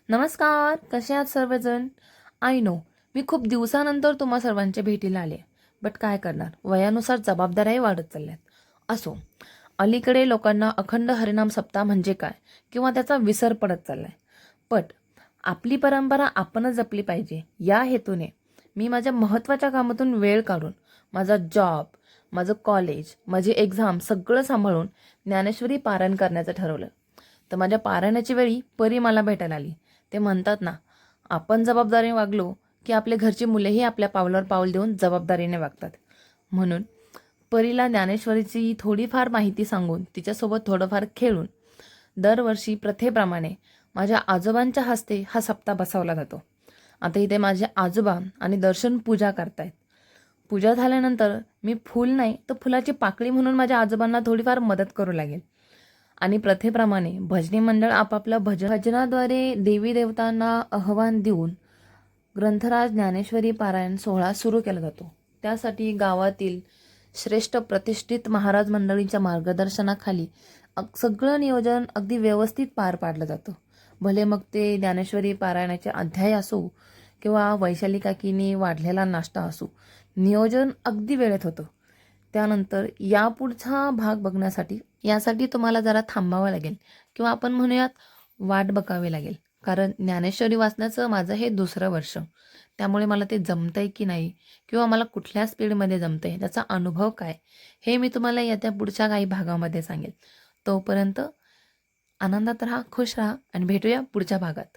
नमस्कार, कसे आहात सर्वजण? आय नो मी खूप दिवसानंतर तुम्हा सर्वांच्या भेटीला आले. बट काय करणार, वयानुसार जबाबदाऱ्याही वाढत चालल्यात. असो, अलीकडे लोकांना अखंड हरिनाम सप्ताह म्हणजे काय किंवा त्याचा विसर पडत चाललाय. बट आपली परंपरा आपणच जपली पाहिजे या हेतूने मी माझ्या महत्त्वाच्या कामातून वेळ काढून माझा जॉब, माझं कॉलेज, माझी एक्झाम सगळं सांभाळून ज्ञानेश्वरी पारायण करण्याचं ठरवलं. तर माझ्या पारायणाची वेळी परी मला भेटायला आली. ते म्हणतात ना, आपण जबाबदारीने वागलो की आपले घरची मुलेही आपल्या पावलावर पाऊल देऊन जबाबदारीने वागतात. म्हणून परीला ज्ञानेश्वरीची थोडीफार माहिती सांगून तिच्यासोबत थोडंफार खेळून दरवर्षी प्रथेप्रमाणे माझ्या आजोबांच्या हस्ते हा सप्ताह बसवला जातो. आता इथे माझे आजोबा आणि दर्शन पूजा करतायत. पूजा झाल्यानंतर मी फूल नाही तर फुलाची पाकळी म्हणून माझ्या आजोबांना थोडीफार मदत करू लागेल. आणि प्रथेप्रमाणे भजनी मंडळ आपापल्या भजनाद्वारे देवी देवतांना आव्हान देऊन ग्रंथराज ज्ञानेश्वरी पारायण सोहळा सुरू केला जातो. त्यासाठी गावातील श्रेष्ठ प्रतिष्ठित महाराज मंडळींच्या मार्गदर्शनाखाली सगळं नियोजन अगदी व्यवस्थित पार पाडलं जातं. भले मग ते ज्ञानेश्वरी पारायणाचे अध्याय असो किंवा वैशाली काकीने वाढलेला नाश्ता असो, नियोजन अगदी वेळेत होतं. त्यानंतर यापुढचा भाग बघण्यासाठी यासाठी तुम्हाला जरा थांबावं लागेल किंवा आपण म्हणूयात वाट बघावी लागेल. कारण ज्ञानेश्वरी वाचण्याचं माझं हे दुसरं वर्ष. त्यामुळे मला ते जमतंय की नाही किंवा मला कुठल्या स्पीडमध्ये जमतंय त्याचा अनुभव काय, हे मी तुम्हाला येत्या पुढच्या काही भागामध्ये सांगेल. तोपर्यंत आनंदात राहा, खुश राहा आणि भेटूया पुढच्या भागात.